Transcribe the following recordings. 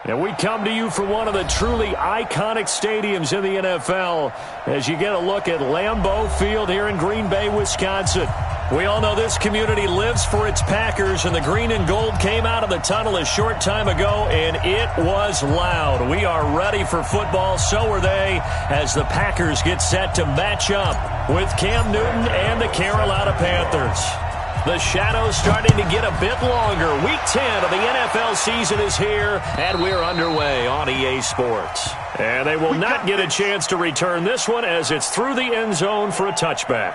And we come to you from one of the truly iconic stadiums in the NFL as you get a look at Lambeau Field here in Green Bay, Wisconsin. We all know this community lives for its Packers, and the green and gold came out of the tunnel a short time ago, and it was loud. We are ready for football, so are they, as the Packers get set to match up with Cam Newton and the Carolina Panthers. The shadow's starting to get a bit longer. Week 10 of the NFL season is here, and we're underway on EA Sports. And they will not get a chance to return this one as it's through the end zone for a touchback.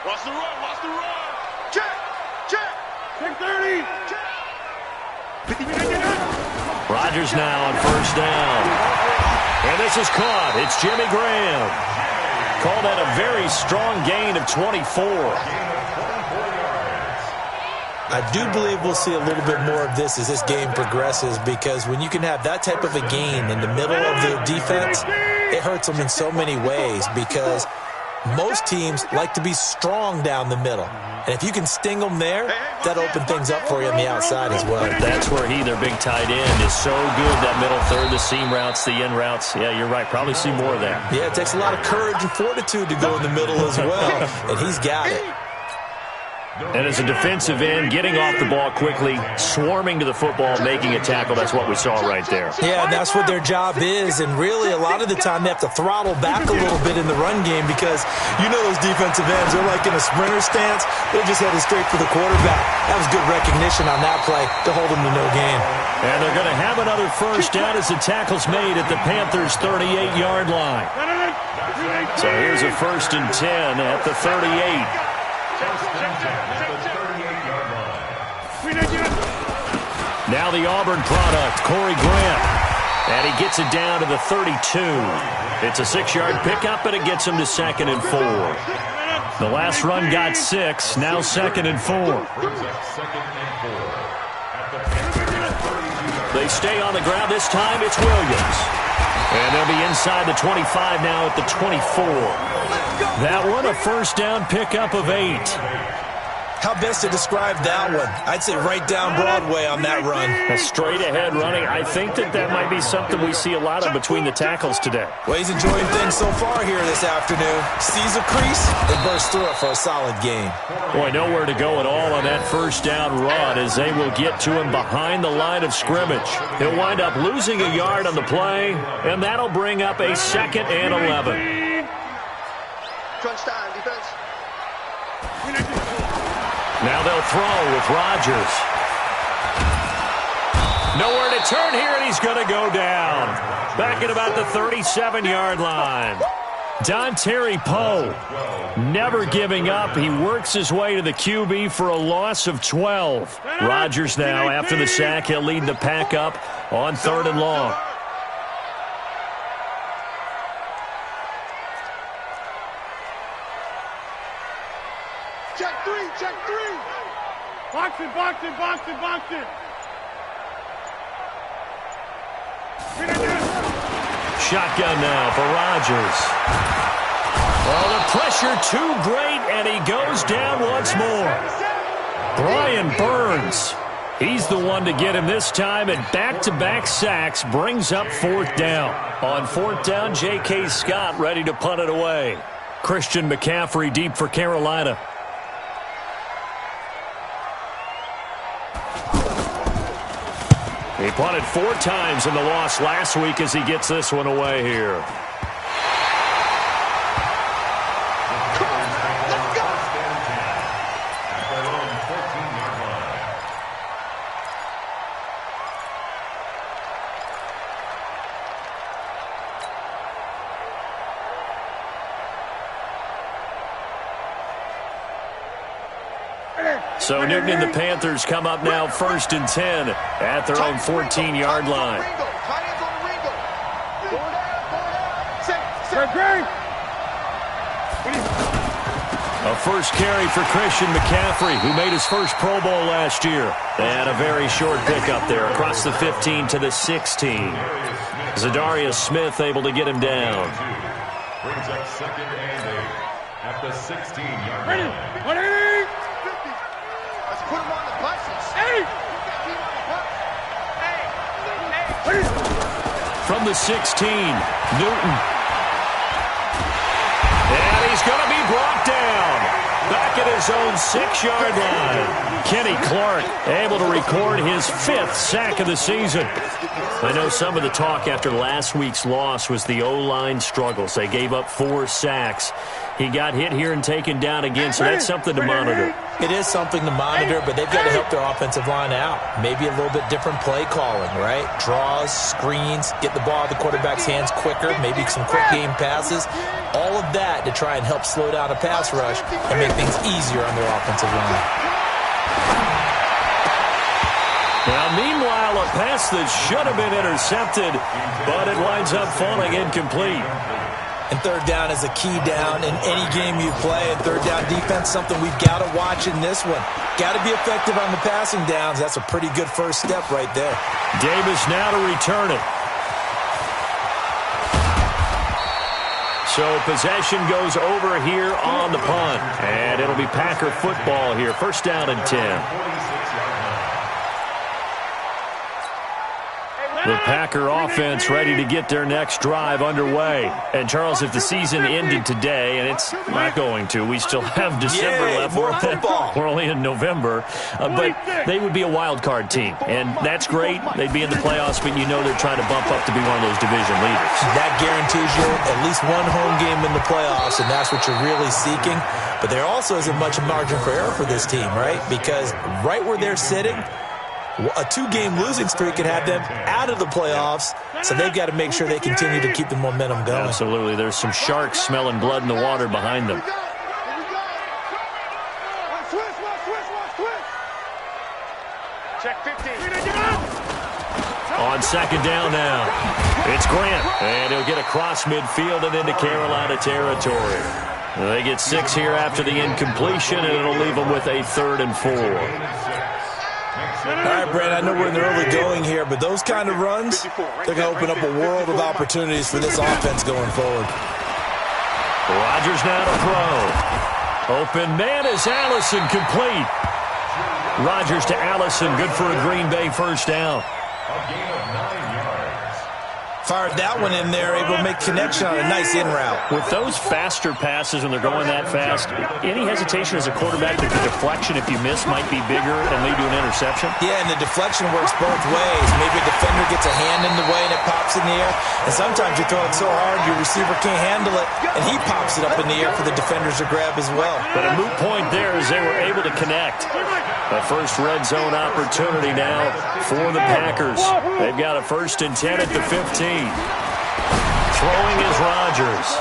Watch the run, watch the run. Check, check. Check 30. Rodgers now on first down. And this is caught. It's Jimmy Graham. Called that a very strong gain of 24. I do believe we'll see a little bit more of this as this game progresses, because when you can have that type of a gain in the middle of the defense, it hurts them in so many ways, because most teams like to be strong down the middle. And if you can sting them there, that opens things up for you on the outside as well. That's where he, their big tight end, is so good, that middle third, the seam routes, the in routes. Yeah, you're right. Probably see more of that. Yeah, it takes a lot of courage and fortitude to go in the middle as well, and he's got it. And as a defensive end, getting off the ball quickly, swarming to the football, making a tackle, that's what we saw right there. Yeah, that's what their job is, and really a lot of the time they have to throttle back a little bit in the run game, because you know those defensive ends, they're like in a sprinter stance. They're just headed straight for the quarterback. That was good recognition on that play to hold them to no gain. And they're going to have another first down as the tackle's made at the Panthers' 38-yard line. So here's a 1st and 10 at the 38. Now the Auburn product, Corey Grant. And he gets it down to the 32. It's a 6-yard pickup, and it gets him to 2nd and 4. The last run got 6, now 2nd and 4. They stay on the ground. This time it's Williams. And they'll be inside the 25 now at the 24. That one, a first down pickup of 8. How best to describe that one? I'd say right down Broadway on that run. A straight-ahead running. I think that might be something we see a lot of between the tackles today. Well, he's enjoying things so far here this afternoon. Sees a crease, and bursts through it for a solid gain. Boy, nowhere to go at all on that first down run, as they will get to him behind the line of scrimmage. He'll wind up losing a yard on the play, and that'll bring up a 2nd and 11. Crunch time, defense. Now they'll throw with Rodgers. Nowhere to turn here, and he's going to go down. Back at about the 37-yard line. Dontari Poe, never giving up. He works his way to the QB for a loss of 12. Rodgers now, after the sack, he'll lead the pack up on 3rd and long. Check 3, check 3. Box it, box it, box it, box it. Shotgun now for Rodgers. Well, the pressure too great, and he goes down once more. Brian Burns, he's the one to get him this time, and back-to-back sacks brings up 4th down. On 4th down, J.K. Scott ready to punt it away. Christian McCaffrey deep for Carolina. He punted 4 times in the loss last week as he gets this one away here. So Newton and the Panthers come up now 1st and 10 at their own 14-yard line. A first carry for Christian McCaffrey, who made his first Pro Bowl last year. And a very short pickup there across the 15 to the 16. Zadarius Smith able to get him down. Brings up 2nd and 8 at the 16-yard Ready? line. Ready? Let's put him on the buses. Hey! From the 16, Newton. And he's going to be brought down. Back at his own 6-yard line. Kenny Clark able to record his 5th sack of the season. I know some of the talk after last week's loss was the O-line struggles. They gave up 4 sacks. He got hit here and taken down again, so that's something to monitor. It is something to monitor, but they've got to help their offensive line out. Maybe a little bit different play calling, right? Draws, screens, get the ball out of the quarterback's hands quicker, maybe some quick game passes. All of that to try and help slow down a pass rush and make things easier on their offensive line. Now, meanwhile, a pass that should have been intercepted, but it winds up falling incomplete. And third down is a key down in any game you play. And third down defense, something we've got to watch in this one. Got to be effective on the passing downs. That's a pretty good first step right there. Davis now to return it. So possession goes over here on the punt. And it'll be Packer football here. First down and 10. The Packer offense ready to get their next drive underway. And, Charles, if the season ended today, and it's not going to, we still have December left. More football. We're only in November. But they would be a wild card team. And that's great. They'd be in the playoffs, but you know they're trying to bump up to be one of those division leaders. That guarantees you at least one home game in the playoffs, and that's what you're really seeking. But there also isn't much margin for error for this team, right? Because right where they're sitting, a 2-game losing streak could have them out of the playoffs, so they've got to make sure they continue to keep the momentum going. Absolutely. There's some sharks smelling blood in the water behind them. Check 15. On second down now, it's Grant, and he'll get across midfield and into Carolina territory. They get 6 here after the incompletion, and it'll leave them with a 3rd and 4. All right, Brent, I know we're in the early going here, but those kind of runs, they're going to open up a world of opportunities for this offense going forward. Rodgers now to throw. Open man is Allison, complete. Rodgers to Allison, good for a Green Bay first down. A gain of 9 yards. Fired that one in there, able to make connection on a nice in route. With those faster passes when they're going that fast, any hesitation as a quarterback that the deflection, if you miss, might be bigger and lead to an interception? Yeah, and the deflection works both ways. Maybe a defender gets a hand in the way and it pops in the air. And sometimes you throw it so hard your receiver can't handle it, and he pops it up in the air for the defenders to grab as well. But a moot point there as they were able to connect. A first red zone opportunity now for the Packers. They've got a 1st and 10 at the 15. Throwing is Rodgers.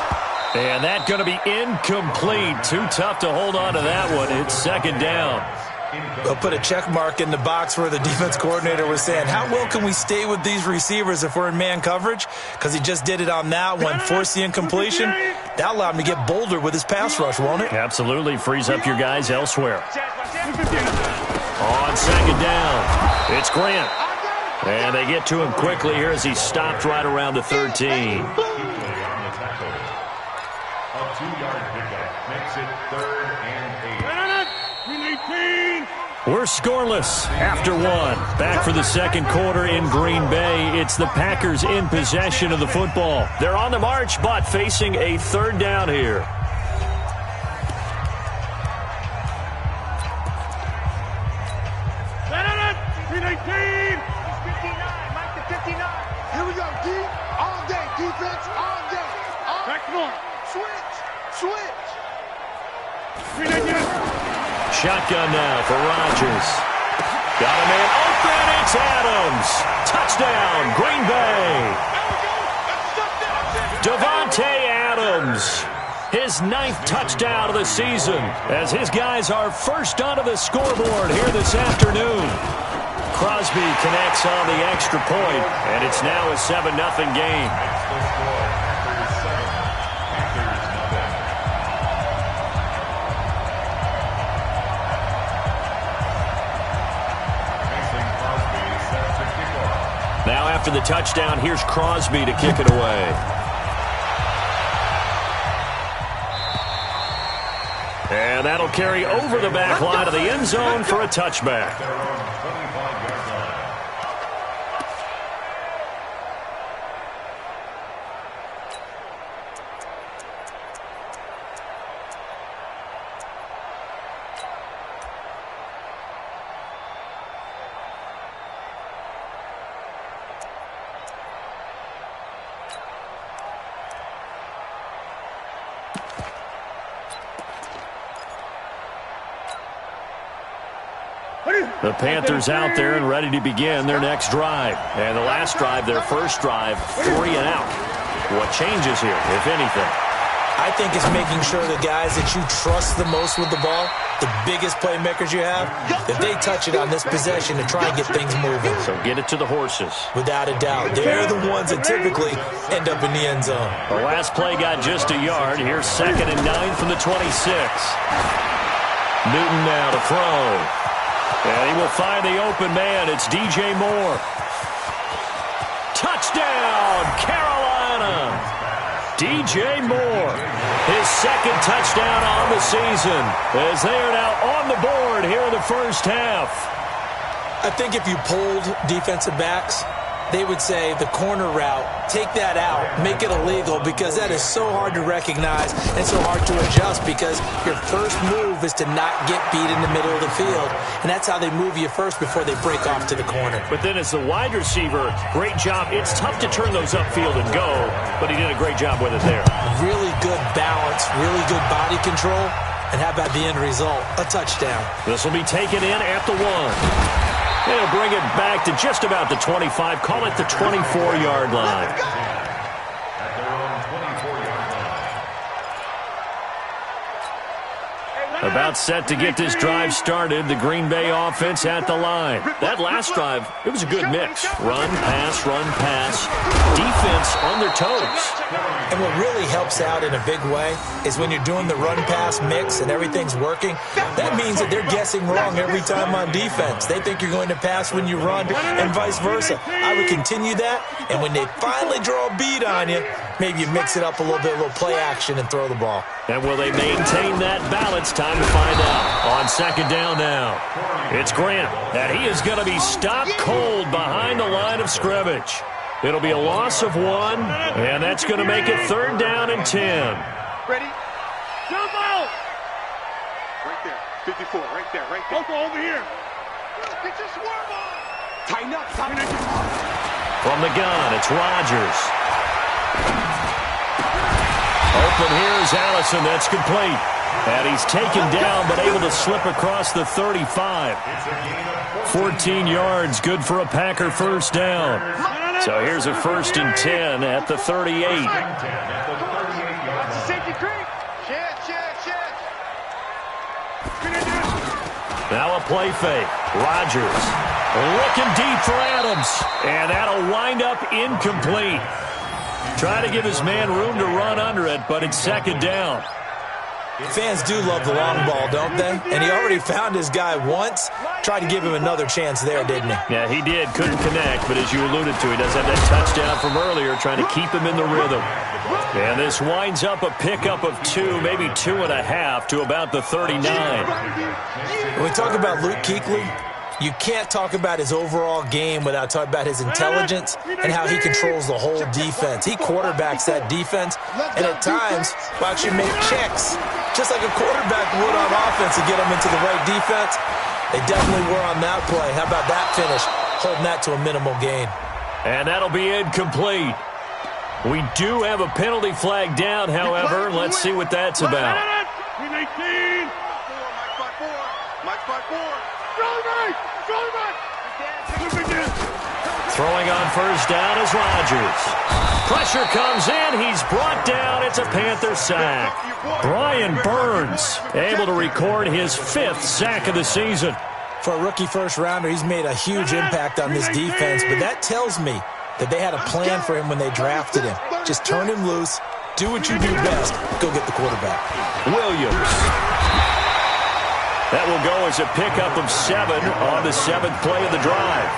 And that's going to be incomplete. Too tough to hold on to that one. It's second down. They'll put a check mark in the box where the defense coordinator was saying, how well can we stay with these receivers if we're in man coverage? Because he just did it on that one, forced the incompletion. That allowed him to get bolder with his pass rush, won't it? Absolutely. Frees up your guys elsewhere. On second down, it's Grant. And they get to him quickly here as he stopped right around the 13. A 2-yard pickup makes it 3rd and 8. We're scoreless after 1. Back for the second quarter in Green Bay. It's the Packers in possession of the football. They're on the march, but facing a 3rd down here. Here we go, D. All day. Defense, all day. Switch. Shotgun now for Rodgers. Got a man open. It's Adams. Touchdown, Green Bay. Davante Adams. His 9th touchdown of the season as his guys are first onto the scoreboard here this afternoon. Crosby connects on the extra point, and it's now a 7-0 game. after the touchdown, here's Crosby to kick it away. And that'll carry over the back line of the end zone for a touchback. The Panthers out there and ready to begin their next drive. And the last drive, their first drive, 3 and out. What changes here, if anything? I think it's making sure the guys that you trust the most with the ball, the biggest playmakers you have, that they touch it on this possession to try and get things moving. So get it to the horses. Without a doubt. They're the ones that typically end up in the end zone. The last play got just a yard. Here's 2nd and 9 from the 26. Newton now to throw. And he will find the open man. It's DJ Moore. Touchdown, Carolina. DJ Moore, his 2nd touchdown on the season, as they are now on the board here in the first half. I think if you polled defensive backs, they would say the corner route, take that out, make it illegal, because that is so hard to recognize and so hard to adjust, because your first move is to not get beat in the middle of the field, and that's how they move you first before they break off to the corner. But then as the wide receiver, great job. It's tough to turn those upfield and go, but he did a great job with it there. Really good balance, really good body control, and how about the end result? A touchdown. This will be taken in at the 1. They'll bring it back to just about the 25. Call it the 24-yard line. At their own 24-yard line. About set to get this drive started. The Green Bay offense at the line. That last drive, it was a good mix. Run, pass, defense on their toes. And what really helps out in a big way is when you're doing the run-pass mix and everything's working, that means that they're guessing wrong every time on defense. They think you're going to pass when you run and vice versa. I would continue that, and when they finally draw a beat on you, maybe you mix it up a little bit, a little play action, and throw the ball. And will they maintain that balance? Time to find out. On 2nd down now, it's Grant, and he is going to be stopped cold behind the line of scrimmage. It'll be a loss of 1, and that's going to make it 3rd down and 10. Ready? Jump out! Right there. 54. Right there. Also over here. Get your swerve on! Tighten up. From the gun, it's Rodgers. Open here is Allison. That's complete. And he's taken down, but able to slip across the 35. 14 yards, good for a Packer first down. So here's a 1st and 10 at the 38. Now a play fake. Rodgers looking deep for Adams. And that'll wind up incomplete. Try to give his man room to run under it, but it's 2nd down. Fans do love the long ball, don't they? And he already found his guy once. Tried to give him another chance there, didn't he? Yeah, he did. Couldn't connect, but as you alluded to, he does have that touchdown from earlier, trying to keep him in the rhythm. And this winds up a pickup of 2, maybe 2.5 to about the 39. When we talk about Luke Kuechly, you can't talk about his overall game without talking about his intelligence and how he controls the whole defense. He quarterbacks that defense, and at times will actually make checks, just like a quarterback would on offense to get them into the right defense. They definitely were on that play. How about that finish? Holding that to a minimal gain. And that'll be incomplete. We do have a penalty flag down, however. Let's see what that's about. Throwing on first down is Rodgers. Pressure comes in. He's brought down. It's a Panther sack. Brian Burns able to record his 5th sack of the season. For a rookie first-rounder, he's made a huge impact on this defense, but that tells me that they had a plan for him when they drafted him. Just turn him loose, do what you do best, go get the quarterback. Williams. That will go as a pickup of 7 on the 7th play of the drive.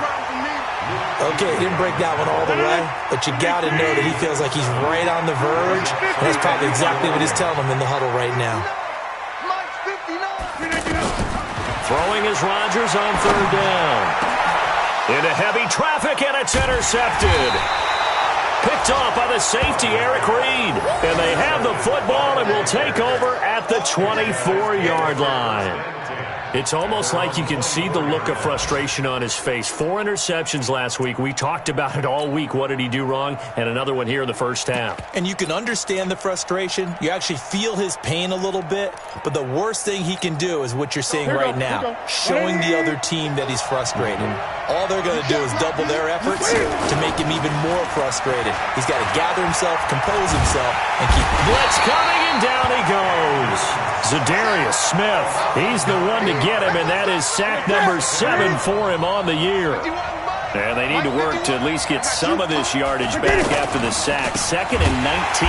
Okay, he didn't break that one all the way, but you got to know that he feels like he's right on the verge, and that's probably exactly what he's telling him in the huddle right now. Throwing is Rodgers on third down. Into heavy traffic, and it's intercepted. Picked off by the safety, Eric Reed. And they have the football and will take over at the 24-yard line. It's almost like you can see the look of frustration on his face. 4 interceptions last week. We talked about it all week. What did he do wrong? And another one here in the first half. And you can understand the frustration. You actually feel his pain a little bit. But the worst thing he can do is what you're seeing right now, showing the other team that he's frustrated. All they're going to do is double their efforts to make him even more frustrated. He's got to gather himself, compose himself, and keep... Blitz coming, and down he goes. Za'Darius Smith, he's the one to get him, and that is sack number 7 for him on the year. And they need to work to at least get some of this yardage back after the sack. 2nd and 19.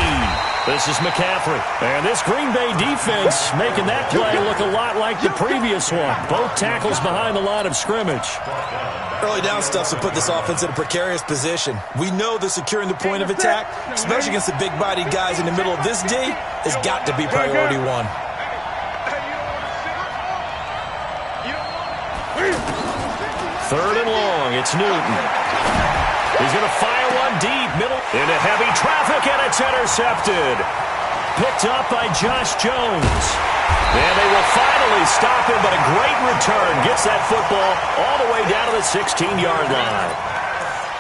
This is McCaffrey. And this Green Bay defense making that play look a lot like the previous one. Both tackles behind the line of scrimmage. Early down stuffs will put this offense in a precarious position. We know that securing the point of attack, especially against the big-bodied guys in the middle of this D, has got to be priority 1. Third and long, it's Newton. He's going to fire one deep, middle, into heavy traffic, and it's intercepted. Picked up by Josh Jones. And they will finally stop him, but a great return. Gets that football all the way down to the 16-yard line.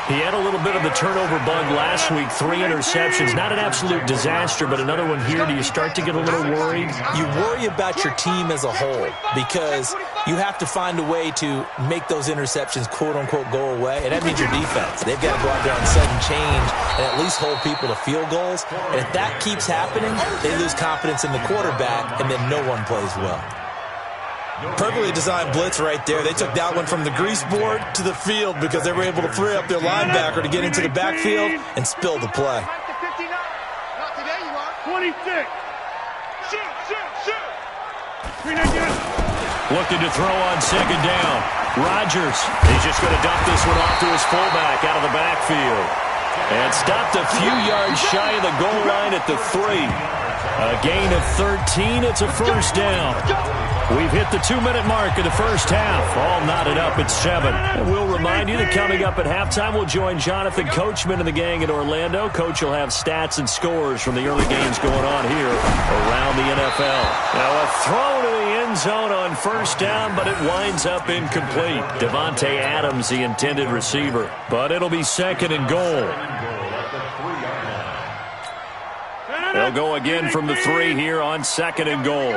He had a little bit of the turnover bug last week, 3 interceptions. Not an absolute disaster, but another one here. Do you start to get a little worried? You worry about your team as a whole because you have to find a way to make those interceptions, quote-unquote, go away, and that means your defense. They've got to go out there on sudden change and at least hold people to field goals. And if that keeps happening, they lose confidence in the quarterback, and then no one plays well. Perfectly designed blitz right there. They took that one from the grease board to the field because they were able to free up their linebacker to get into the backfield and spill the play. Not today, you are. 26. Shoot. Looking to throw on 2nd down. Rodgers, he's just going to dump this one off to his fullback out of the backfield. And stopped a few yards shy of the goal line at the 3. A gain of 13. It's a first down. We've hit the 2-minute mark of the first half. All knotted up at 7. And we'll remind you that coming up at halftime, we'll join Jonathan Coachman and the gang in Orlando. Coach will have stats and scores from the early games going on here around the NFL. Now a throw to the end zone on first down, but it winds up incomplete. Devontae Adams, the intended receiver. But it'll be 2nd and goal. They'll go again from the 3 here on 2nd and goal.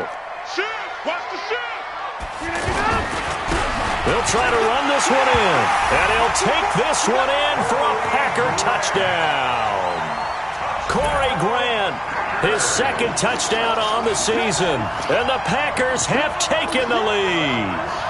Watch the shoot. They'll try to run this one in. And he'll take this one in for a Packer touchdown. Corey Grant, his 2nd touchdown on the season. And the Packers have taken the lead.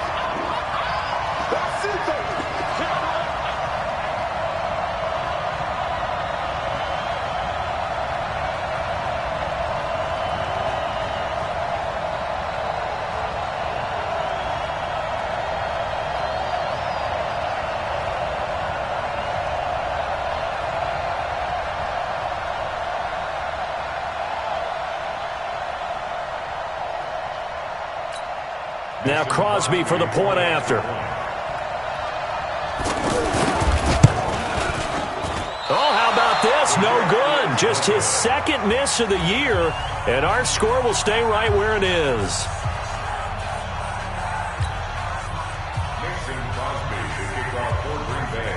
Now Crosby for the point after. Oh, how about this? No good. Just his 2nd miss of the year, and our score will stay right where it is. Mason Crosby to kick off for Green Bay.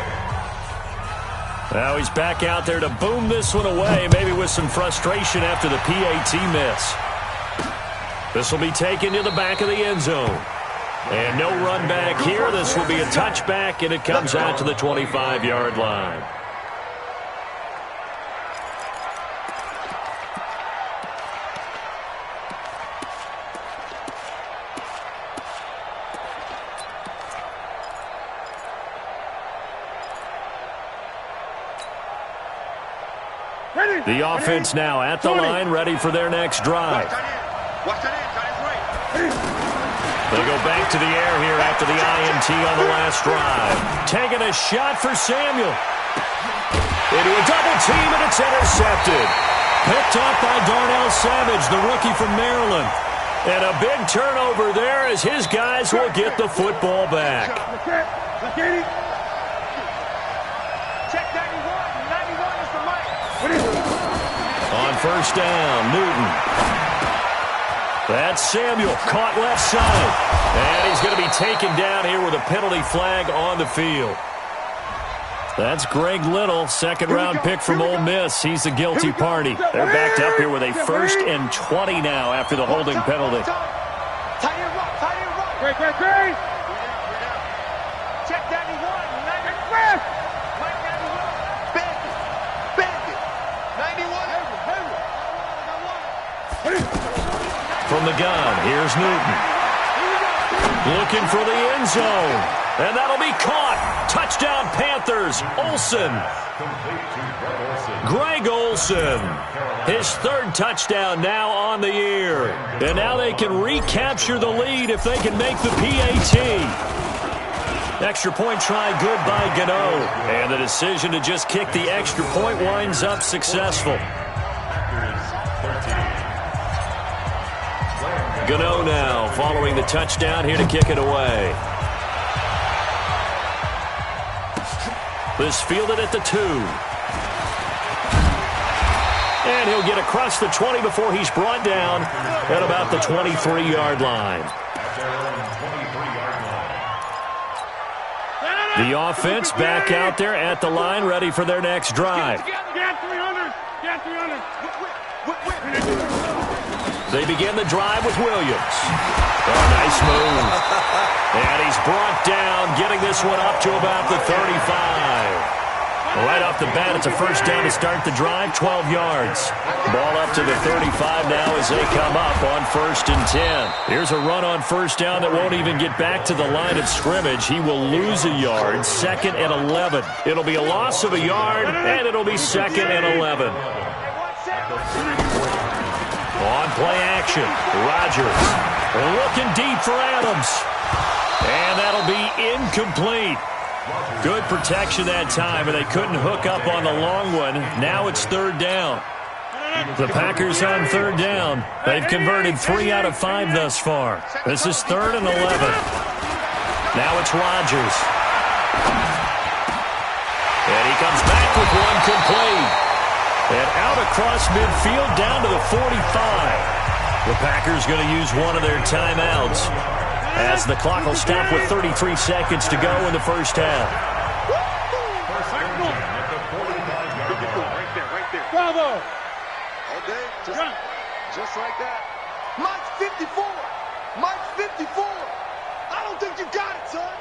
Now he's back out there to boom this one away, maybe with some frustration after the PAT miss. This will be taken to the back of the end zone. And no run back here. This will be a touchback, and it comes out to the 25-yard line. The offense now at the line, ready for their next drive. Watch that in, right. The They go back to the air here after the INT on the last drive. Taking a shot for Samuel. Into a double team, and it's intercepted. Picked up by Darnell Savage, the rookie from Maryland. And a big turnover there as his guys will get the football back. Check 91. 91 is the mic. On first down, Newton. That's Samuel, caught left side. And he's going to be taken down here with a penalty flag on the field. That's Greg Little, second-round pick from Ole Miss. He's the guilty party. They're backed up here with a 1st and 20 now after the holding penalty. Great. Check 91. 91. Mike 91. Bandit. 91. From the gun, here's Newton. Looking for the end zone. And that'll be caught. Touchdown Panthers. Olsen. Greg Olsen. His 3rd touchdown now on the year. And now they can recapture the lead if they can make the PAT. Extra point try good by Gano. And the decision to just kick the extra point winds up successful. Gano now following the touchdown here to kick it away. This fielded at the 2. And he'll get across the 20 before he's brought down at about the 23-yard line. The offense back out there at the line, ready for their next drive. They begin the drive with Williams. Oh, nice move. And he's brought down, getting this one up to about the 35. Right off the bat, it's a first down to start the drive, 12 yards. Ball up to the 35 now as they come up on 1st and 10. Here's a run on first down that won't even get back to the line of scrimmage. He will lose a yard, 2nd and 11. It'll be a loss of a yard, and it'll be 2nd and 11. On play action, Rodgers looking deep for Adams. And that'll be incomplete. Good protection that time, and they couldn't hook up on the long one. Now it's 3rd down. The Packers on 3rd down. They've converted 3 out of 5 thus far. This is 3rd and 11. Now it's Rodgers. And he comes back with one complete. And out across midfield down to the 45. The Packers going to use one of their timeouts as the clock will stop with 33 seconds to go in the first half. Bravo! All day, just like that. Mike's 54! Mike's 54! I don't think you got it, son!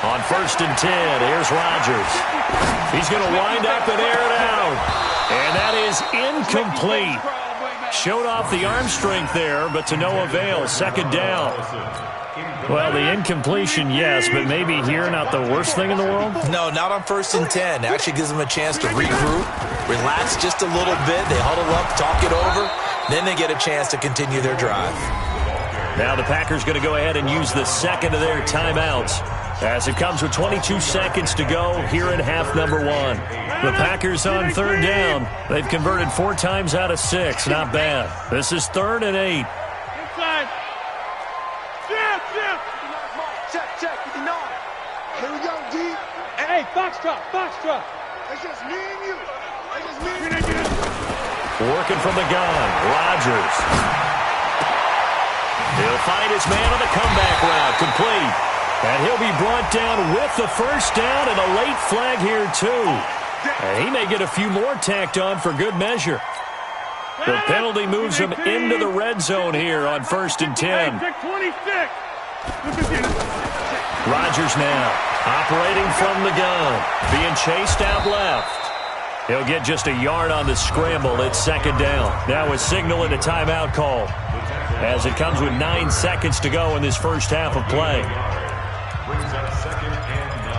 On 1st and 10, here's Rodgers. He's going to wind up and air it out. And that is incomplete. Showed off the arm strength there, but to no avail. 2nd down. Well, the incompletion, yes, but maybe here not the worst thing in the world? No, not on 1st and 10. Actually gives them a chance to regroup, relax just a little bit. They huddle up, talk it over. Then they get a chance to continue their drive. Now the Packers going to go ahead and use the 2nd of their timeouts as it comes with 22 seconds to go here in half number 1. The Packers on 3rd down. They've converted 4 times out of 6. Not bad. This is 3rd and 8. Inside. Check. 59. Here we go, D. Hey, Foxtrot. It's just me and you. Working from the gun. Rodgers. He'll find his man on the comeback route. Complete. And he'll be brought down with the first down and a late flag here, too. And he may get a few more tacked on for good measure. The penalty moves him into the red zone here on 1st and 10. Rodgers now operating from the gun. Being chased out left. He'll get just a yard on the scramble. It's 2nd down. Now a signal and a timeout call as it comes with 9 seconds to go in this first half of play. Brings up 2nd and 9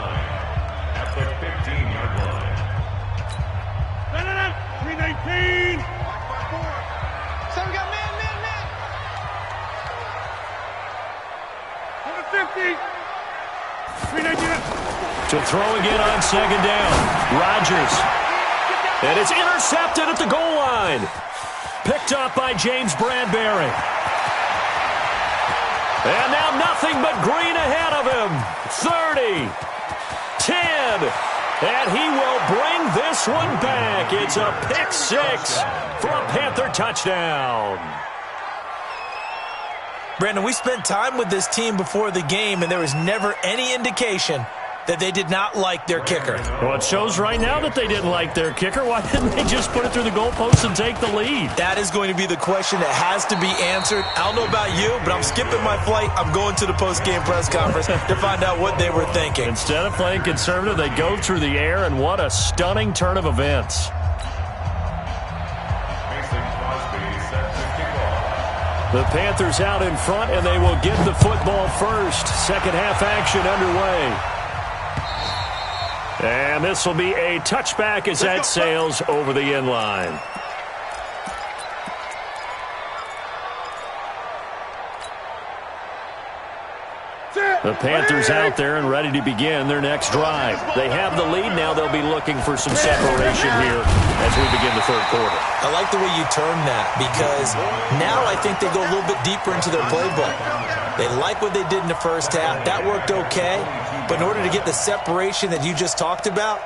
at the 15-yard line. 319. So we got man. To throw again on second down. Rodgers. And it's intercepted at the goal line. Picked up by James Bradbury. And now nothing but green ahead of him. 30, 10, and he will bring this one back. It's a pick six for a Panther touchdown. Brandon, we spent time with this team before the game, and there was never any indication that they did not like their kicker. Well, it shows right now that they didn't like their kicker. Why didn't they just put it through the goalpost and take the lead? That is going to be the question that has to be answered. I don't know about you, but I'm skipping my flight. I'm going to the post-game press conference to find out what they were thinking. Instead of playing conservative, they go through the air, and what a stunning turn of events. The Panthers out in front, and they will get the football first. Second half action underway. And this will be a touchback as that sails over the end line. The Panthers out there and ready to begin their next drive. They have the lead. Now they'll be looking for some separation here as we begin the third quarter. I like the way you term that, because now I think they go a little bit deeper into their playbook. They like what they did in the first half. That worked okay. But in order to get the separation that you just talked about,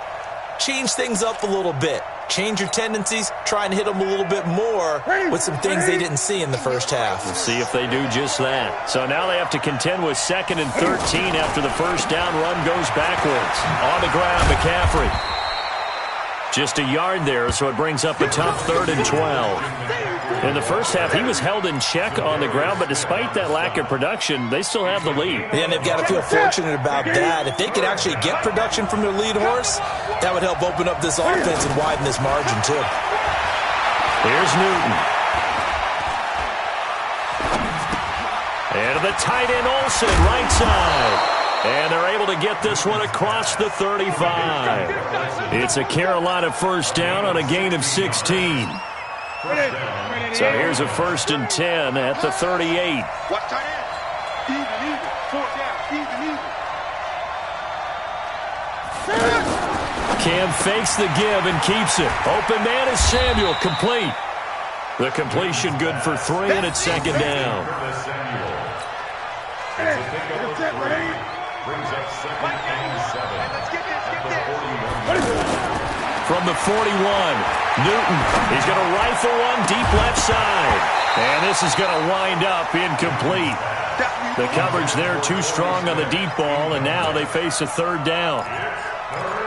change things up a little bit. Change your tendencies. Try and hit them a little bit more with some things they didn't see in the first half. We'll see if they do just that. So now they have to contend with 2nd and 13 after the first down run goes backwards. On the ground, McCaffrey. Just a yard there, so it brings up a tough 3rd and 12. In the first half, he was held in check on the ground, but despite that lack of production, they still have the lead. And they've got to feel fortunate about that. If they could actually get production from their lead horse, that would help open up this offense and widen this margin, too. Here's Newton. And the tight end Olsen, right side. And they're able to get this one across the 35. It's a Carolina first down on a gain of 16. So here's a 1st and 10 at the 38. Watch tight end. Even. 4th down. Even. Cam fakes the give and keeps it. Open man is Samuel, complete. The completion good for 3, and it's 2nd down. Brings up 2nd and 7. Let's get this. From the 41, Newton. He's going to rifle one deep left side. And this is going to wind up incomplete. The coverage there too strong on the deep ball, and now they face a 3rd down.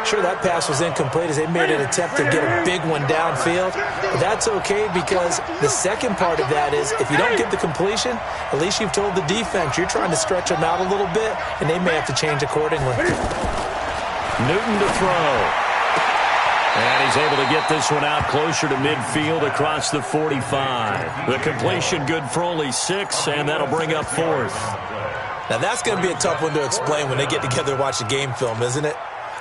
Sure, that pass was incomplete as they made an attempt to get a big one downfield. But that's okay, because the second part of that is if you don't get the completion, at least you've told the defense you're trying to stretch them out a little bit, and they may have to change accordingly. Newton to throw. And he's able to get this one out closer to midfield across the 45. The completion good for only 6, and that'll bring up 4th. Now that's going to be a tough one to explain when they get together and watch the game film, isn't it?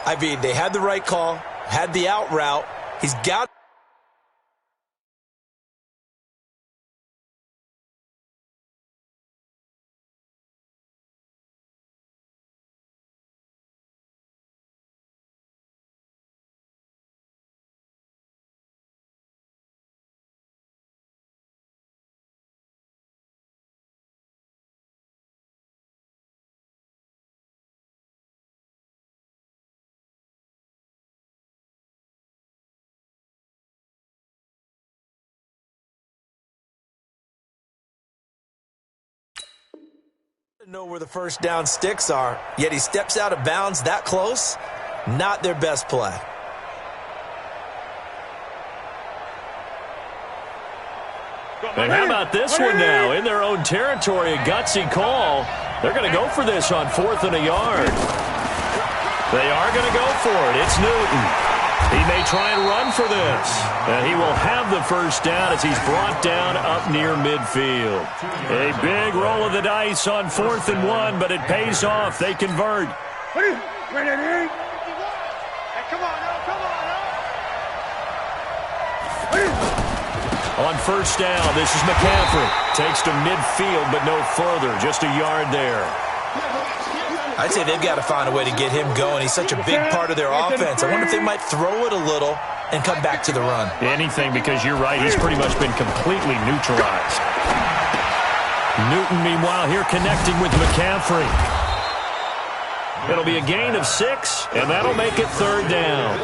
I mean, they had the right call, had the out route. He's got to know where the first down sticks are, yet he steps out of bounds that close. Not their best play. And how about this one now? In their own territory, a gutsy call. They're going to go for this on 4th and a yard. They are going to go for it. It's Newton. He may try and run for this. And he will have the first down as he's brought down up near midfield. A big roll of the dice on 4th and 1, but it pays off. They convert. Hey, come on now. On first down, this is McCaffrey. Takes to midfield, but no further. Just a yard there. I'd say they've got to find a way to get him going. He's such a big part of their offense. I wonder if they might throw it a little and come back to the run. Anything, because you're right, he's pretty much been completely neutralized. Newton, meanwhile, here connecting with McCaffrey. It'll be a gain of 6, and that'll make it 3rd down.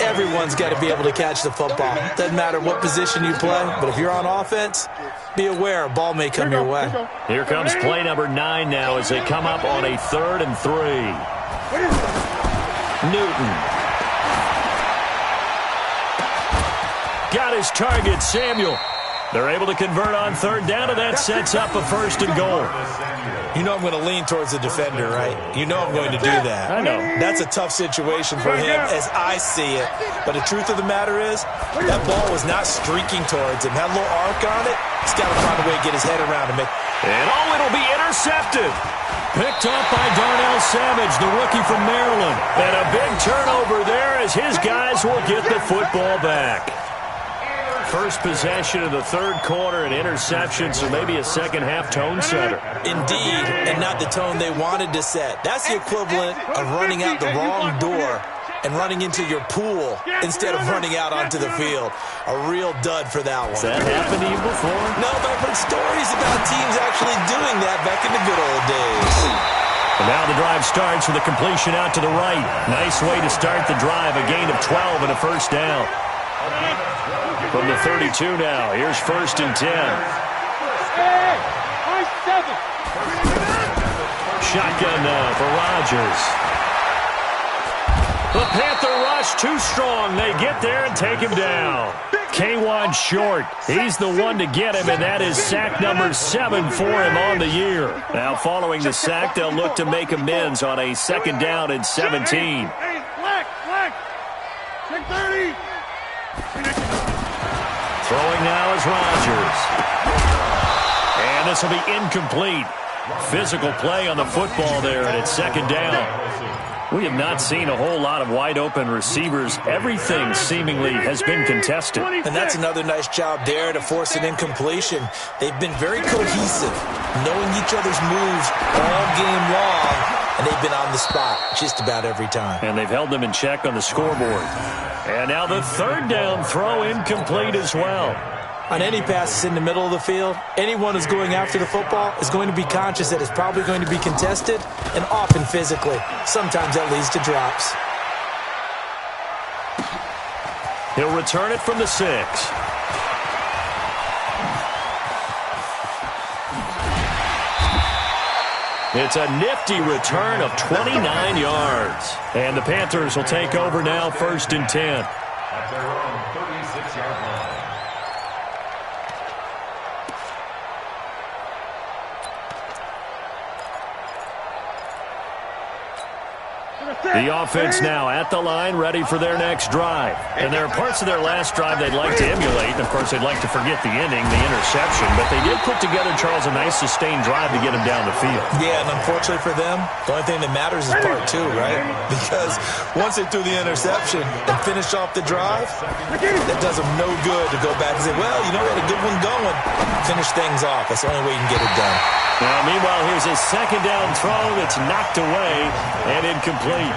Everyone's got to be able to catch the football. Doesn't matter what position you play, but if you're on offense, be aware a ball may come your way. Here comes play number 9 now as they come up on a 3rd and 3. Newton. Got his target, Samuel. They're able to convert on 3rd down, and that sets up a 1st and goal. You know I'm going to lean towards the defender, right? You know I'm going to do that. I know. That's a tough situation for him as I see it. But the truth of the matter is, that ball was not streaking towards him. Had a little arc on it. He's got to find a way to get his head around him. And it'll be intercepted. Picked up by Darnell Savage, the rookie from Maryland. And a big turnover there as his guys will get the football back. First possession of the 3rd quarter, an interception, so maybe a second-half tone setter. Indeed, and not the tone they wanted to set. That's the equivalent of running out the wrong door and running into your pool instead of running out onto the field. A real dud for that one. Has that happened to you before? No, but I've heard stories about teams actually doing that back in the good old days. And now the drive starts with a completion out to the right. Nice way to start the drive, a gain of 12 and a 1st down. From the 32 now, here's 1st and 10. Shotgun now for Rodgers. The Panther rush too strong. They get there and take him down. K'Wan Short, he's the one to get him, and that is sack number 7 for him on the year. Now following the sack, they'll look to make amends on a 2nd down and 17. Throwing now is Rodgers. And this will be incomplete. Physical play on the football there, and it's 2nd down. We have not seen a whole lot of wide-open receivers. Everything seemingly has been contested. And that's another nice job there to force an incompletion. They've been very cohesive, knowing each other's moves all game long, and they've been on the spot just about every time. And they've held them in check on the scoreboard. And now the 3rd down throw incomplete as well. On any passes in the middle of the field, anyone who's going after the football is going to be conscious that it's probably going to be contested, and often physically. Sometimes that leads to drops. He'll return it from the 6. It's a nifty return of 29 yards. And the Panthers will take over now, 1st and 10. At their own 36-yard line. The offense now at the line, ready for their next drive. And there are parts of their last drive they'd like to emulate. And, of course, they'd like to forget the inning, the interception. But they did put together, Charles, a nice sustained drive to get them down the field. Yeah, and unfortunately for them, the only thing that matters is part 2, right? Because once they threw the interception and finished off the drive, that does them no good to go back and say, well, you know what, a good one going. Finish things off. That's the only way you can get it done. Now, meanwhile, here's a 2nd down throw that's knocked away and incomplete.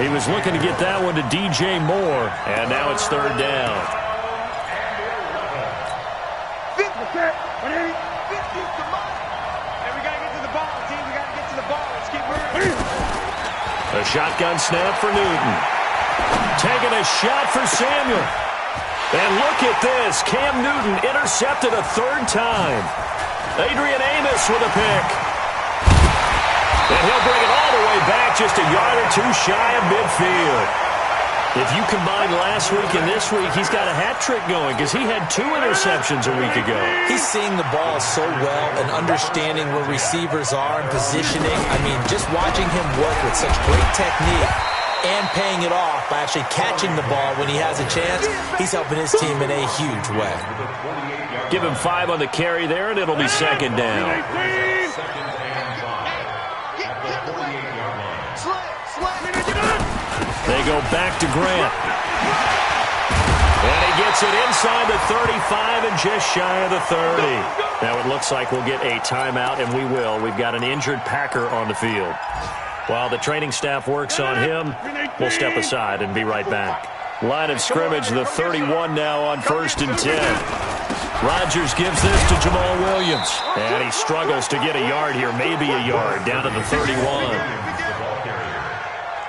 He was looking to get that one to DJ Moore, and now it's 3rd down. A shotgun snap for Newton. Taking a shot for Samuel. And look at this. Cam Newton intercepted a 3rd time. Adrian Amos with a pick. And he'll bring it all the way back, just a yard or 2 shy of midfield. If you combine last week and this week, he's got a hat trick going because he had 2 interceptions a week ago. He's seeing the ball so well and understanding where receivers are and positioning. I mean, just watching him work with such great technique and paying it off by actually catching the ball when he has a chance, he's helping his team in a huge way. Give him 5 on the carry there, and it'll be 2nd down. They go back to Grant. And he gets it inside the 35 and just shy of the 30. Now it looks like we'll get a timeout, and we will. We've got an injured Packer on the field. While the training staff works on him, we'll step aside and be right back. Line of scrimmage, the 31 now on 1st and 10. Rodgers gives this to Jamal Williams. And he struggles to get a yard here, maybe a yard, down to the 31.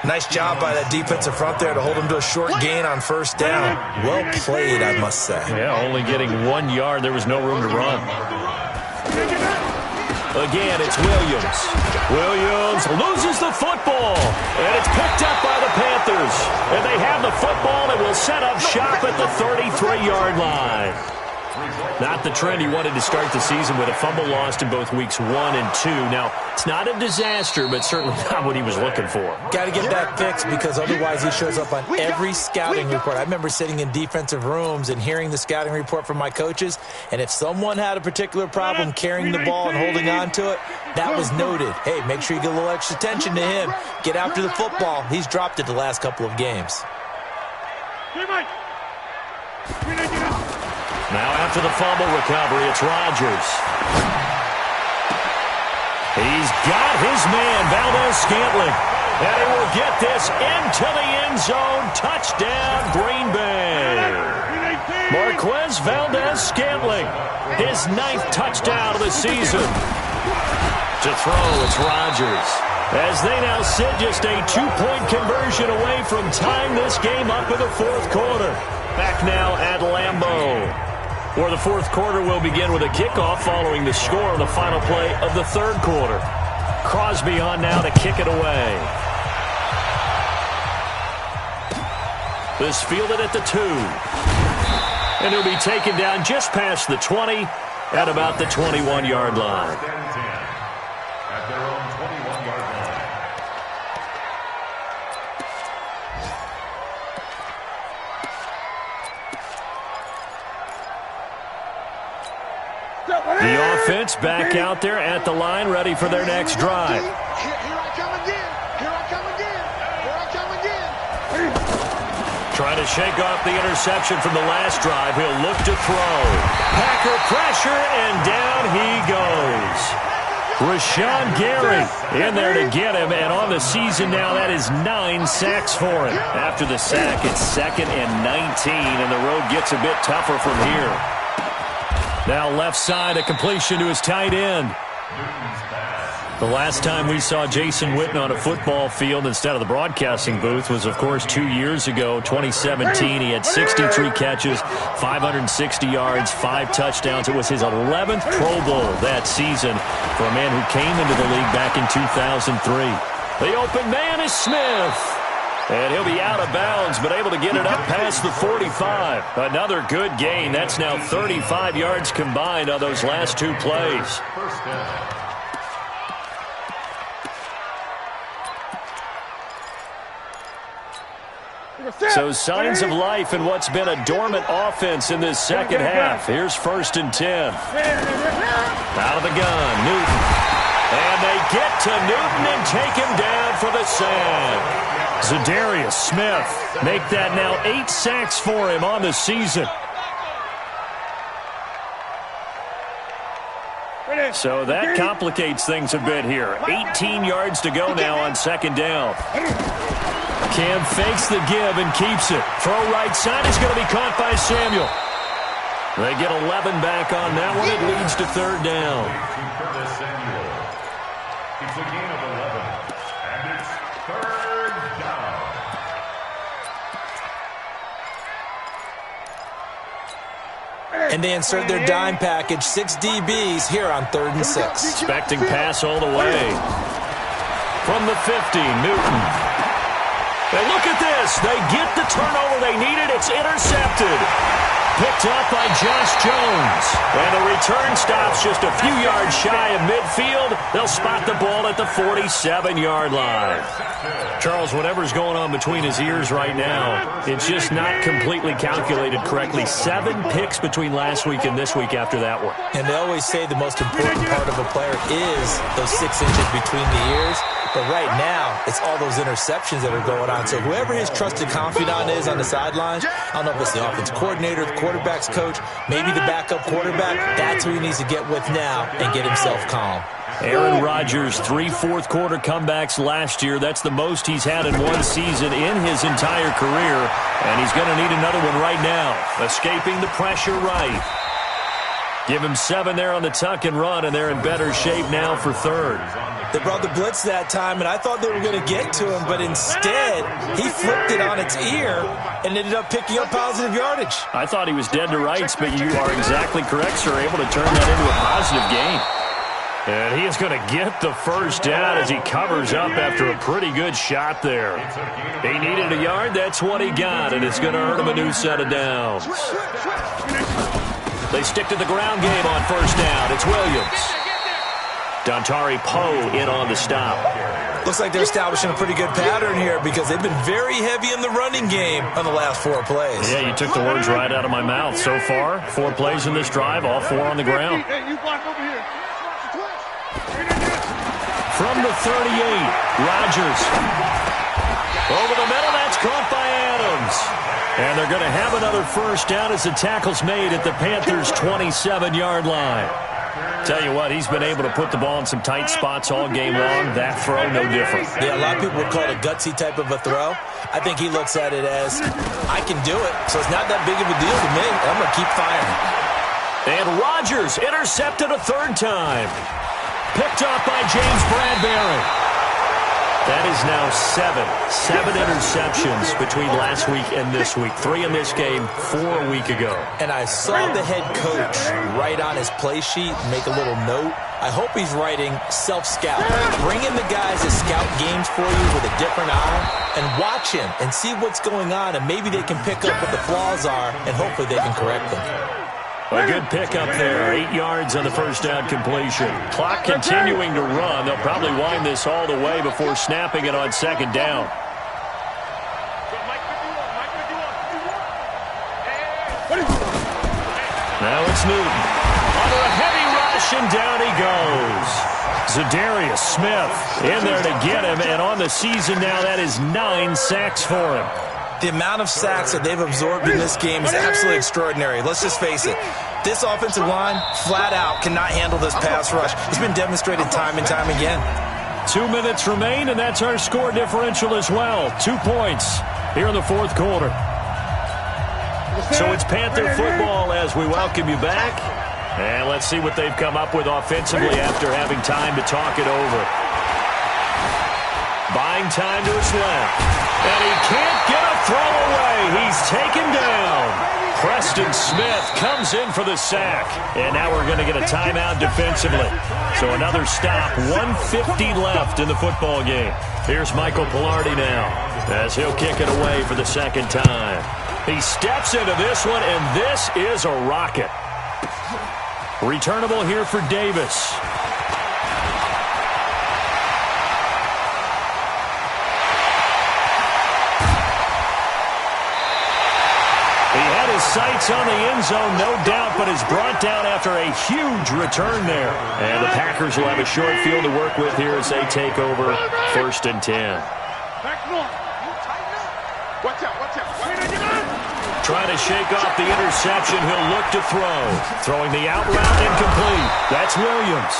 Nice job by that defensive front there to hold him to a short gain on 1st down. Well played, I must say. Yeah, only getting 1 yard. There was no room to run. Again, it's Williams. Williams loses the football, and it's picked up by the Panthers. And they have the football and will set up shop at the 33-yard line. Not the trend he wanted to start the season with, a fumble lost in both weeks 1 and 2. Now, it's not a disaster, but certainly not what he was looking for. Got to get that fixed because otherwise he shows up on every scouting report. I remember sitting in defensive rooms and hearing the scouting report from my coaches, and if someone had a particular problem carrying the ball and holding on to it, that was noted. Hey, make sure you get a little extra attention to him. Get after the football. He's dropped it the last couple of games. Now after the fumble recovery, it's Rodgers. He's got his man, Valdes-Scantling. And he will get this into the end zone. Touchdown, Green Bay. Marquez Valdes-Scantling, his 9th touchdown of the season. To throw, it's Rodgers. As they now sit just a 2-point conversion away from tying this game up in the 4th quarter. Back now at Lambeau, where the 4th quarter will begin with a kickoff following the score of the final play of the 3rd quarter. Crosby on now to kick it away. This fielded at the 2. And he'll be taken down just past the 20 at about the 21-yard line. At their own 21-yard line. The offense back out there at the line, ready for their next drive. Here I come again. Here I come again. Here I come again. Trying to shake off the interception from the last drive. He'll look to throw. Packer pressure, and down he goes. Rashawn Gary in there to get him, and on the season now, that is 9 sacks for him. After the sack, it's 2nd and 19, and the road gets a bit tougher from here. Now left side, a completion to his tight end. The last time we saw Jason Witten on a football field instead of the broadcasting booth was, of course, 2 years ago, 2017. He had 63 catches, 560 yards, 5 touchdowns. It was his 11th Pro Bowl that season for a man who came into the league back in 2003. The open man is Smith. And he'll be out of bounds, but able to get it up past the 45. Another good gain. That's now 35 yards combined on those last 2 plays. First down. So signs of life in what's been a dormant offense in this second half. Here's 1st and 10. Out of the gun, Newton. And they get to Newton and take him down for the sack. Zadarius Smith make that now 8 sacks for him on the season. So that complicates things a bit here. 18 yards to go now on 2nd down. Cam fakes the give and keeps it. Throw right side is going to be caught by Samuel. They get 11 back on that one. It leads to 3rd down. It's a gain of 11, and it's 3rd down. And they insert their dime package, 6 DBs here on 3rd and 6. Expecting pass all the way. From the 50, Newton. And look at this. They get the turnover they needed. It's intercepted. Picked up by Josh Jones. And the return stops just a few yards shy of midfield. They'll spot the ball at the 47-yard line. Charles, whatever's going on between his ears right now, it's just not completely calculated correctly. 7 picks between last week and this week after that one. And they always say the most important part of a player is those 6 inches between the ears. But right now, it's all those interceptions that are going on. So whoever his trusted confidant is on the sidelines, I don't know if it's the offense coordinator, the quarterback's coach, maybe the backup quarterback, that's who he needs to get with now and get himself calm. Aaron Rodgers, 3 fourth-quarter comebacks last year. That's the most he's had in one season in his entire career. And he's going to need another one right now. Escaping the pressure right. Give him 7 there on the tuck and run, and they're in better shape now for third. They brought the blitz that time, and I thought they were going to get to him, but instead, he flipped it on its ear and ended up picking up positive yardage. I thought he was dead to rights, but you are exactly correct, sir, able to turn that into a positive gain. And he is going to get the first down as he covers up after a pretty good shot there. He needed a yard. That's what he got, and it's going to earn him a new set of downs. They stick to the ground game on first down. It's Williams. Dontari Poe in on the stop. Looks like they're establishing a pretty good pattern here because they've been very heavy in the running game on the last 4 plays. Yeah, you took the words right out of my mouth. So far, 4 plays in this drive, all 4 on the ground. From the 38, Rodgers. Over the middle, that's caught by Adams. And they're going to have another first down as the tackle's made at the Panthers' 27-yard line. Tell you what, he's been able to put the ball in some tight spots all game long. That throw, no different. Yeah, a lot of people would call it a gutsy type of a throw. I think he looks at it as, I can do it, so it's not that big of a deal to me. I'm going to keep firing. And Rodgers intercepted a 3rd time. Picked up by James Bradbury. That is now 7 interceptions between last week and this week. 3 in this game, 4 a week ago. And I saw the head coach write on his play sheet, make a little note. I hope he's writing self-scout. Bring in the guys that scout games for you with a different eye and watch him and see what's going on, and maybe they can pick up what the flaws are, and hopefully they can correct them. A good pickup there. 8 yards on the first down completion. Clock continuing to run. They'll probably wind this all the way before snapping it on second down. Now it's Newton. Under a heavy rush, and down he goes. Za'Darius Smith in there to get him, and on the season now, that is 9 sacks for him. The amount of sacks that they've absorbed in this game is absolutely extraordinary. Let's just face it. This offensive line, flat out, cannot handle this pass rush. It's been demonstrated time and time again. 2 minutes remain, and that's our score differential as well. 2 points here in the 4th quarter. So it's Panther football as we welcome you back. And let's see what they've come up with offensively after having time to talk it over. Buying time to his left. And he can't get a throw away. He's taken down. Preston Smith comes in for the sack. And now we're going to get a timeout defensively. So another stop. 1:50 left in the football game. Here's Michael Palardy now as he'll kick it away for the 2nd time. He steps into this one, and this is a rocket. Returnable here for Davis. Sights on the end zone, no doubt, but is brought down after a huge return there. And the Packers will have a short field to work with here as they take over 1st and 10. Trying to shake off the interception, he'll look to throw. Throwing the out route incomplete. That's Williams.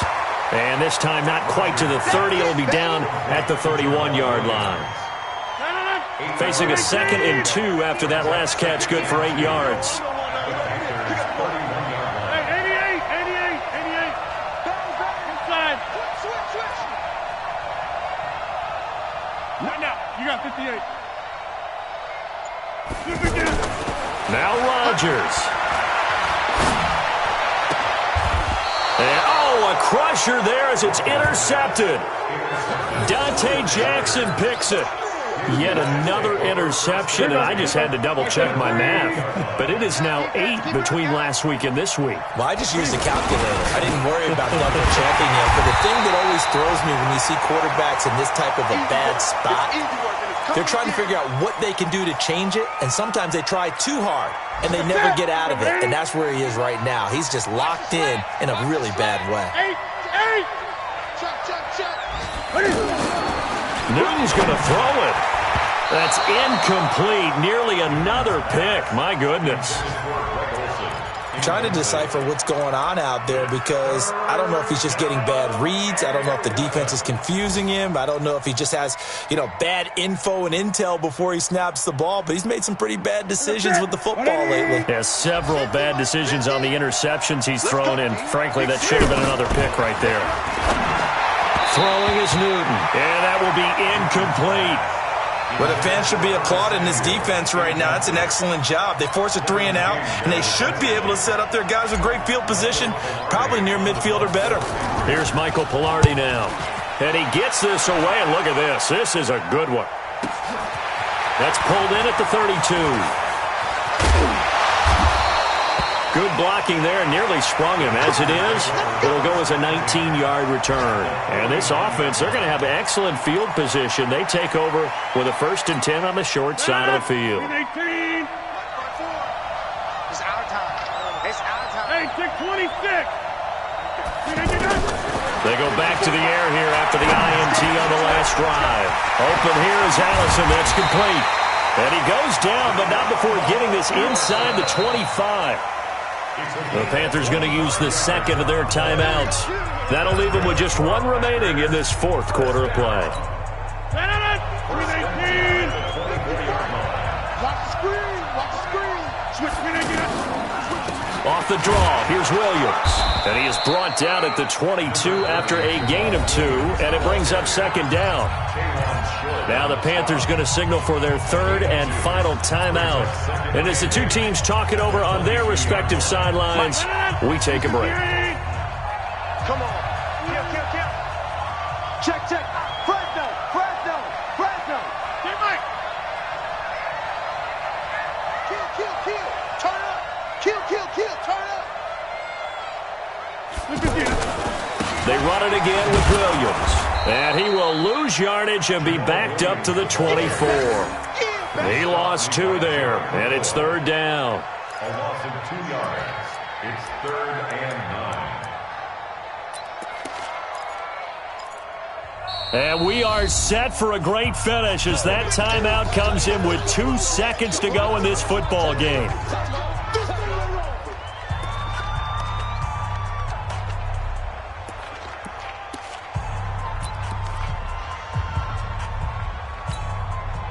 And this time not quite to the 30, it'll be down at the 31-yard line. Facing a 2nd and 2 after that last catch, good for 8 yards. 88. Inside. Switch. Now. You got 58. Now Rodgers. And, a crusher there as it's intercepted. Dante Jackson picks it. Yet another interception, and I just had to double-check my math. But it is now 8 between last week and this week. Well, I just used a calculator. I didn't worry about double-checking it. But the thing that always throws me when you see quarterbacks in this type of a bad spot, they're trying to figure out what they can do to change it, and sometimes they try too hard, and they never get out of it. And that's where he is right now. He's just locked in a really bad way. 8. Newton's going to throw it. That's incomplete. Nearly another pick. My goodness. I'm trying to decipher what's going on out there because I don't know if he's just getting bad reads. I don't know if the defense is confusing him. I don't know if he just has, bad info and intel before he snaps the ball. But he's made some pretty bad decisions with the football lately. Yeah, several bad decisions on the interceptions he's thrown, and frankly, that should have been another pick right there. Throwing is Newton, and that will be incomplete. But the fans should be applauding this defense right now. It's an excellent job. They force a 3 and out, and they should be able to set up their guys with great field position, probably near midfield or better. Here's Michael Pilardi now. And he gets this away, and look at this. This is a good one. That's pulled in at the 32. Good blocking there, nearly sprung him. As it is, it'll go as a 19-yard return. And this offense, they're going to have excellent field position. They take over with a 1st and 10 on the short side of the field. 18. It's our time. It's our time. Hey, 626. They go back to the air here after the INT on the last drive. Open here is Allison. That's complete. And he goes down, but not before getting this inside the 25. The Panthers going to use the second of their timeouts. That'll leave them with just one remaining in this 4th quarter of play. Off the draw, here's Williams. And he is brought down at the 22 after a gain of 2, and it brings up 2nd down. Now the Panthers going to signal for their 3rd and final timeout. And as the two teams talk it over on their respective sidelines, we take a break. Come on. Kill. Check. Fresno. Get Mike. Kill. Turn up. Kill. Turn up. They run it again with Williams. And he will lose yardage and be backed up to the 24. He lost 2 there, and it's 3rd down. A loss of 2 yards. It's 3rd and 9. And we are set for a great finish as that timeout comes in with 2 seconds to go in this football game.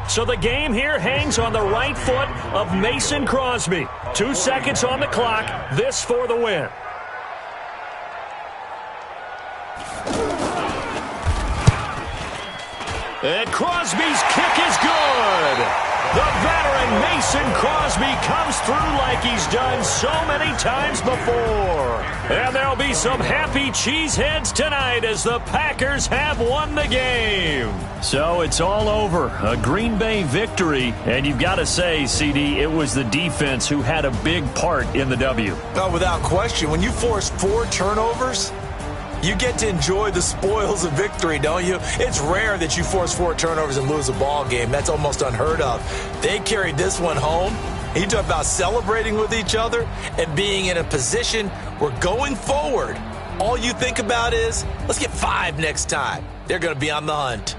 So the game here hangs on the right foot of Mason Crosby. 2 seconds on the clock. This for the win. And Crosby's kick is good. The veteran Mason Crosby comes through like he's done so many times before. And there'll be some happy cheeseheads tonight as the Packers have won the game. So it's all over. A Green Bay victory. And you've got to say, CD, it was the defense who had a big part in the W. Oh, without question. When you force 4 turnovers, you get to enjoy the spoils of victory, don't you? It's rare that you force 4 turnovers and lose a ball game. That's almost unheard of. They carried this one home. You talk about celebrating with each other and being in a position where going forward, all you think about is, let's get 5 next time. They're going to be on the hunt.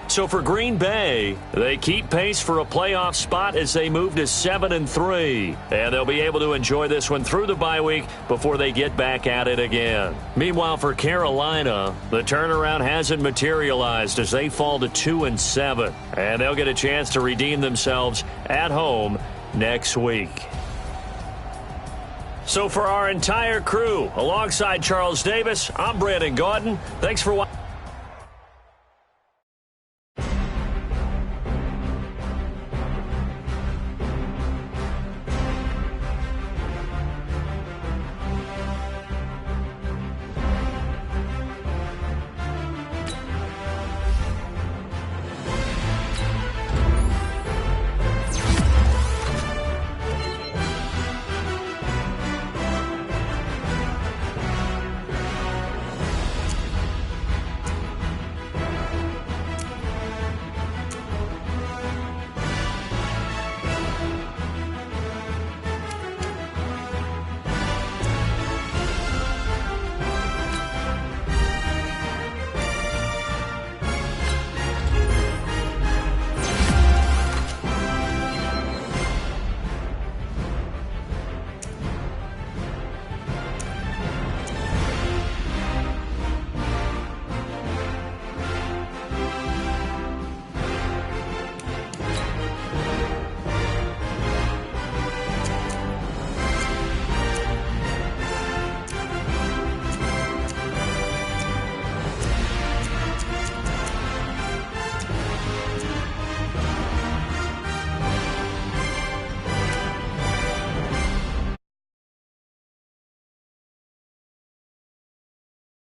So for Green Bay, they keep pace for a playoff spot as they move to 7-3. And they'll be able to enjoy this one through the bye week before they get back at it again. Meanwhile, for Carolina, the turnaround hasn't materialized as they fall to 2-7. And they'll get a chance to redeem themselves at home next week. So for our entire crew, alongside Charles Davis, I'm Brandon Gaudin. Thanks for watching.